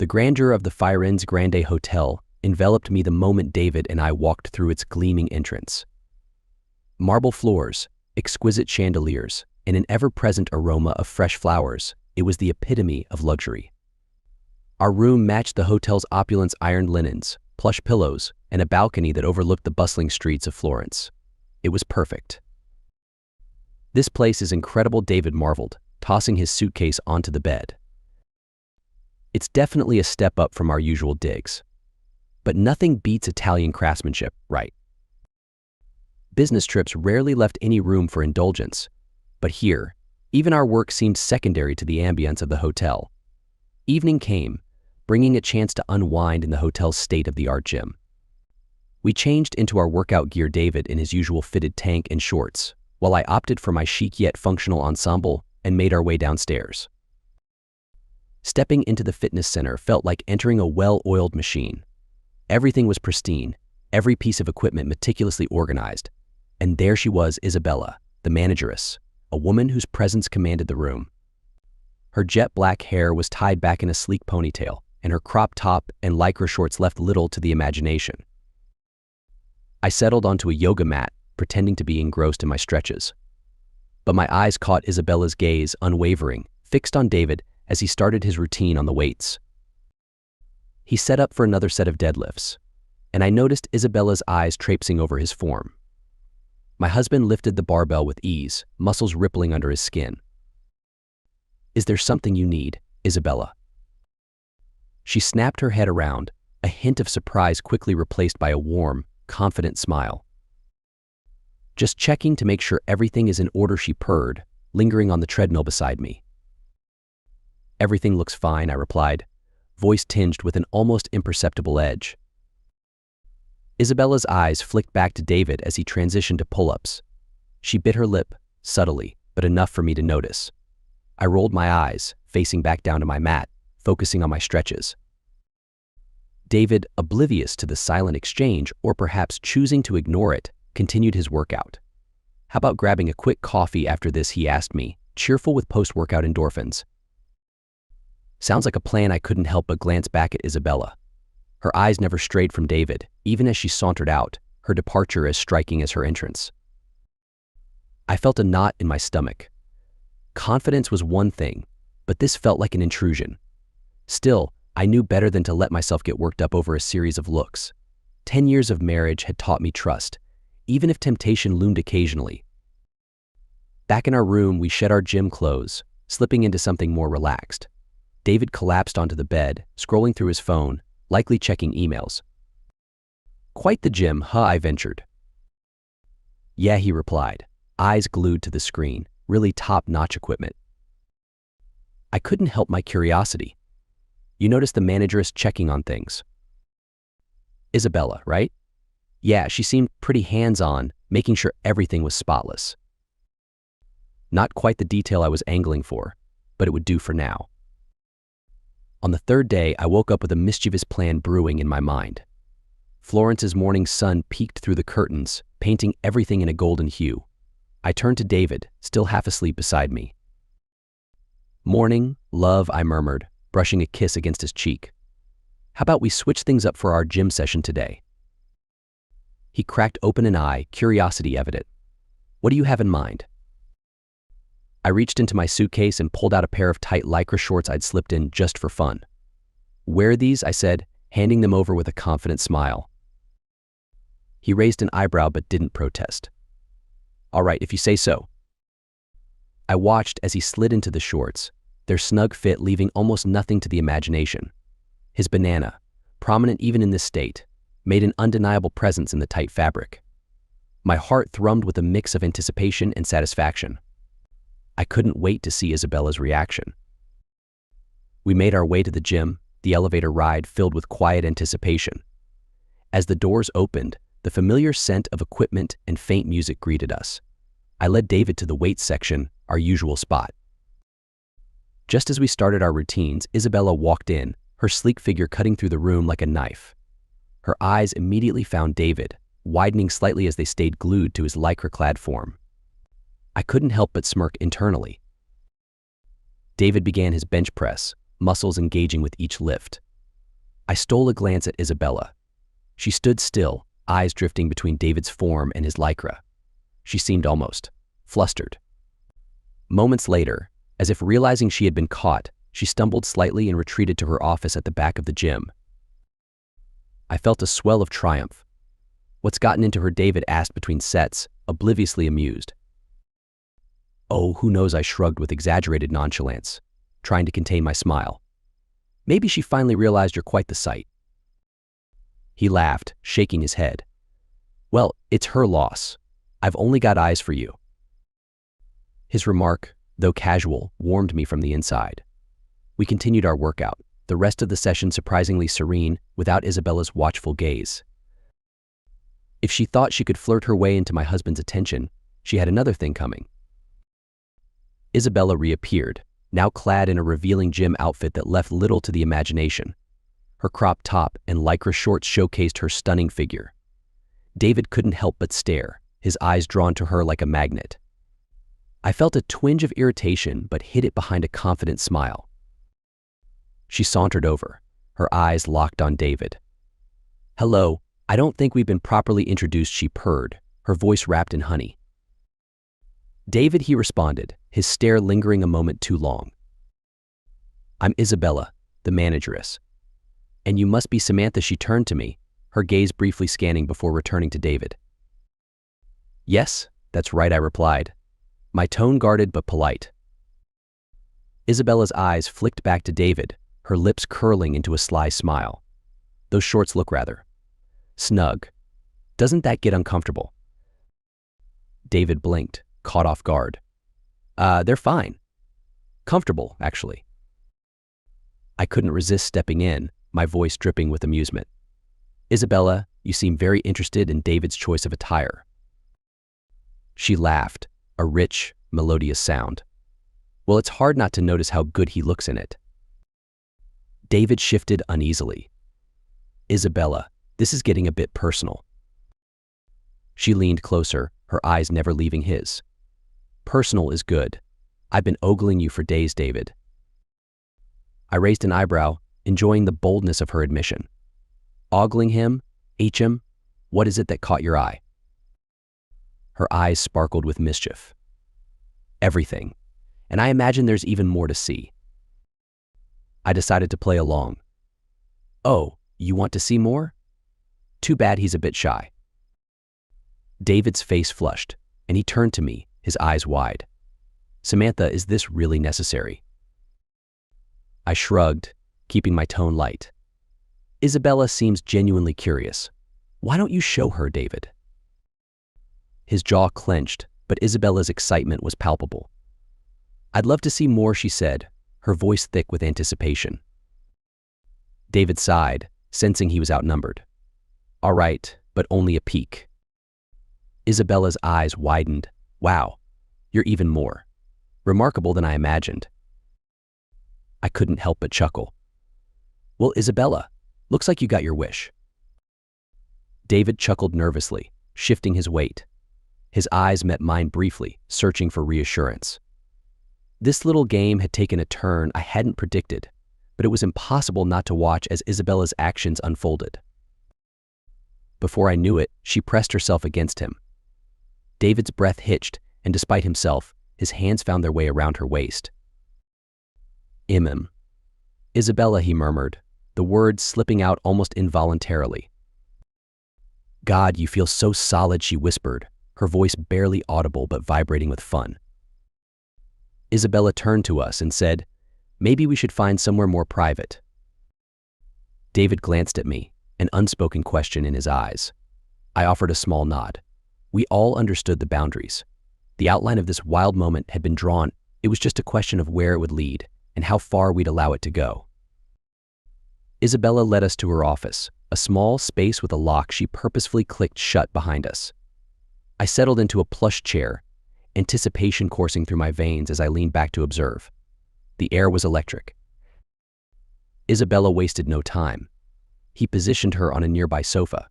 The grandeur of the Firenze Grande Hotel enveloped me the moment David and I walked through its gleaming entrance. Marble floors, exquisite chandeliers, and an ever-present aroma of fresh flowers, it was the epitome of luxury. Our room matched the hotel's opulence: ironed linens, plush pillows, and a balcony that overlooked the bustling streets of Florence. It was perfect. "This place is incredible," David marveled, tossing his suitcase onto the bed. "It's definitely a step up from our usual digs. But nothing beats Italian craftsmanship, right?" Business trips rarely left any room for indulgence, but here, even our work seemed secondary to the ambience of the hotel. Evening came, bringing a chance to unwind in the hotel's state-of-the-art gym. We changed into our workout gear, David in his usual fitted tank and shorts, while I opted for my chic yet functional ensemble and made our way downstairs. Stepping into the fitness center felt like entering a well-oiled machine. Everything was pristine, every piece of equipment meticulously organized, and there she was, Isabella, the manageress, a woman whose presence commanded the room. Her jet black hair was tied back in a sleek ponytail, and her crop top and lycra shorts left little to the imagination. I settled onto a yoga mat, pretending to be engrossed in my stretches. But my eyes caught Isabella's gaze, unwavering, fixed on David as he started his routine on the weights. He set up for another set of deadlifts, and I noticed Isabella's eyes traipsing over his form. My husband lifted the barbell with ease, muscles rippling under his skin. "Is there something you need, Isabella?" She snapped her head around, a hint of surprise quickly replaced by a warm, confident smile. "Just checking to make sure everything is in order," she purred, lingering on the treadmill beside me. "Everything looks fine," I replied, voice tinged with an almost imperceptible edge. Isabella's eyes flicked back to David as he transitioned to pull-ups. She bit her lip, subtly, but enough for me to notice. I rolled my eyes, facing back down to my mat, focusing on my stretches. David, oblivious to the silent exchange, or perhaps choosing to ignore it, continued his workout. "How about grabbing a quick coffee after this?" he asked me, cheerful with post-workout endorphins. Sounds like a plan. I couldn't help but glance back at Isabella. Her eyes never strayed from David, even as she sauntered out, her departure as striking as her entrance. I felt a knot in my stomach. Confidence was one thing, but this felt like an intrusion. Still, I knew better than to let myself get worked up over a series of looks. 10 years of marriage had taught me trust, even if temptation loomed occasionally. Back in our room, we shed our gym clothes, slipping into something more relaxed. David collapsed onto the bed, scrolling through his phone, likely checking emails. "Quite the gym, huh?" I ventured. "Yeah," he replied, eyes glued to the screen, really top-notch equipment. I couldn't help my curiosity. "You noticed the manageress checking on things?" "Isabella, right?" "Yeah, she seemed pretty hands-on, making sure everything was spotless." Not quite the detail I was angling for, but it would do for now. On the third day, I woke up with a mischievous plan brewing in my mind. Florence's morning sun peeked through the curtains, painting everything in a golden hue. I turned to David, still half asleep beside me. "Morning, love," I murmured, brushing a kiss against his cheek. "How about we switch things up for our gym session today?" He cracked open an eye, curiosity evident. "What do you have in mind?" I reached into my suitcase and pulled out a pair of tight lycra shorts I'd slipped in just for fun. "Wear these," I said, handing them over with a confident smile. He raised an eyebrow but didn't protest. "All right, if you say so." I watched as he slid into the shorts, their snug fit leaving almost nothing to the imagination. His banana, prominent even in this state, made an undeniable presence in the tight fabric. My heart thrummed with a mix of anticipation and satisfaction. I couldn't wait to see Isabella's reaction. We made our way to the gym, the elevator ride filled with quiet anticipation. As the doors opened, the familiar scent of equipment and faint music greeted us. I led David to the weights section, our usual spot. Just as we started our routines, Isabella walked in, her sleek figure cutting through the room like a knife. Her eyes immediately found David, widening slightly as they stayed glued to his lycra-clad form. I couldn't help but smirk internally. David began his bench press, muscles engaging with each lift. I stole a glance at Isabella. She stood still, eyes drifting between David's form and his lycra. She seemed almost flustered. Moments later, as if realizing she had been caught, she stumbled slightly and retreated to her office at the back of the gym. I felt a swell of triumph. "What's gotten into her?" David asked between sets, obliviously amused. "Oh, who knows?" I shrugged with exaggerated nonchalance, trying to contain my smile. "Maybe she finally realized you're quite the sight." He laughed, shaking his head. "Well, it's her loss. I've only got eyes for you." His remark, though casual, warmed me from the inside. We continued our workout, the rest of the session surprisingly serene, without Isabella's watchful gaze. If she thought she could flirt her way into my husband's attention, she had another thing coming. Isabella reappeared, now clad in a revealing gym outfit that left little to the imagination. Her crop top and lycra shorts showcased her stunning figure. David couldn't help but stare, his eyes drawn to her like a magnet. I felt a twinge of irritation but hid it behind a confident smile. She sauntered over, her eyes locked on David. "Hello, I don't think we've been properly introduced," she purred, her voice wrapped in honey. "David," he responded, his stare lingering a moment too long. "I'm Isabella, the manageress. And you must be Samantha." She turned to me, her gaze briefly scanning before returning to David. "Yes, that's right," I replied, my tone guarded but polite. Isabella's eyes flicked back to David, her lips curling into a sly smile. "Those shorts look rather snug. Doesn't that get uncomfortable?" David blinked, caught off guard. They're fine. Comfortable, actually." I couldn't resist stepping in, my voice dripping with amusement. "Isabella, you seem very interested in David's choice of attire." She laughed, a rich, melodious sound. "Well, it's hard not to notice how good he looks in it." David shifted uneasily. "Isabella, this is getting a bit personal." She leaned closer, her eyes never leaving his. "Personal is good. I've been ogling you for days, David." I raised an eyebrow, enjoying the boldness of her admission. "Ogling him? H.M.? What is it that caught your eye?" Her eyes sparkled with mischief. "Everything. And I imagine there's even more to see." I decided to play along. "Oh, you want to see more? Too bad he's a bit shy." David's face flushed, and he turned to me, his eyes wide. "Samantha, is this really necessary?" I shrugged, keeping my tone light. "Isabella seems genuinely curious. Why don't you show her, David?" His jaw clenched, but Isabella's excitement was palpable. "I'd love to see more," she said, her voice thick with anticipation. David sighed, sensing he was outnumbered. "All right, but only a peek." Isabella's eyes widened. "Wow, you're even more remarkable than I imagined." I couldn't help but chuckle. "Well, Isabella, looks like you got your wish." David chuckled nervously, shifting his weight. His eyes met mine briefly, searching for reassurance. This little game had taken a turn I hadn't predicted, but it was impossible not to watch as Isabella's actions unfolded. Before I knew it, she pressed herself against him. David's breath hitched, and despite himself, his hands found their way around her waist. "Isabella," he murmured, the words slipping out almost involuntarily. "God, you feel so solid," she whispered, her voice barely audible but vibrating with fun. Isabella turned to us and said, "Maybe we should find somewhere more private." David glanced at me, an unspoken question in his eyes. I offered a small nod. We all understood the boundaries. The outline of this wild moment had been drawn. It was just a question of where it would lead and how far we'd allow it to go. Isabella led us to her office, a small space with a lock she purposefully clicked shut behind us. I settled into a plush chair, anticipation coursing through my veins as I leaned back to observe. The air was electric. Isabella wasted no time. He positioned her on a nearby sofa.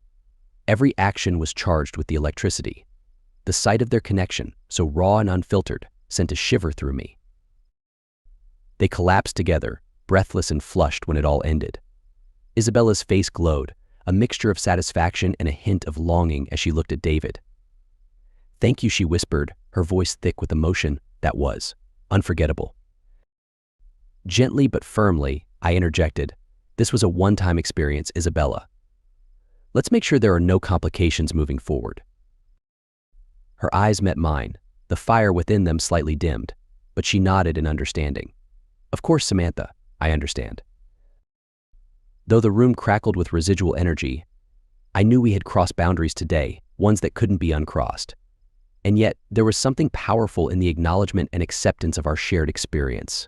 Every action was charged with the electricity. The sight of their connection, so raw and unfiltered, sent a shiver through me. They collapsed together, breathless and flushed when it all ended. Isabella's face glowed, a mixture of satisfaction and a hint of longing as she looked at David. "Thank you," she whispered, her voice thick with emotion that was unforgettable. Gently but firmly, I interjected, "This was a one-time experience, Isabella. Let's make sure there are no complications moving forward." Her eyes met mine, the fire within them slightly dimmed, but she nodded in understanding. "Of course, Samantha, I understand." Though the room crackled with residual energy, I knew we had crossed boundaries today, ones that couldn't be uncrossed. And yet, there was something powerful in the acknowledgement and acceptance of our shared experience.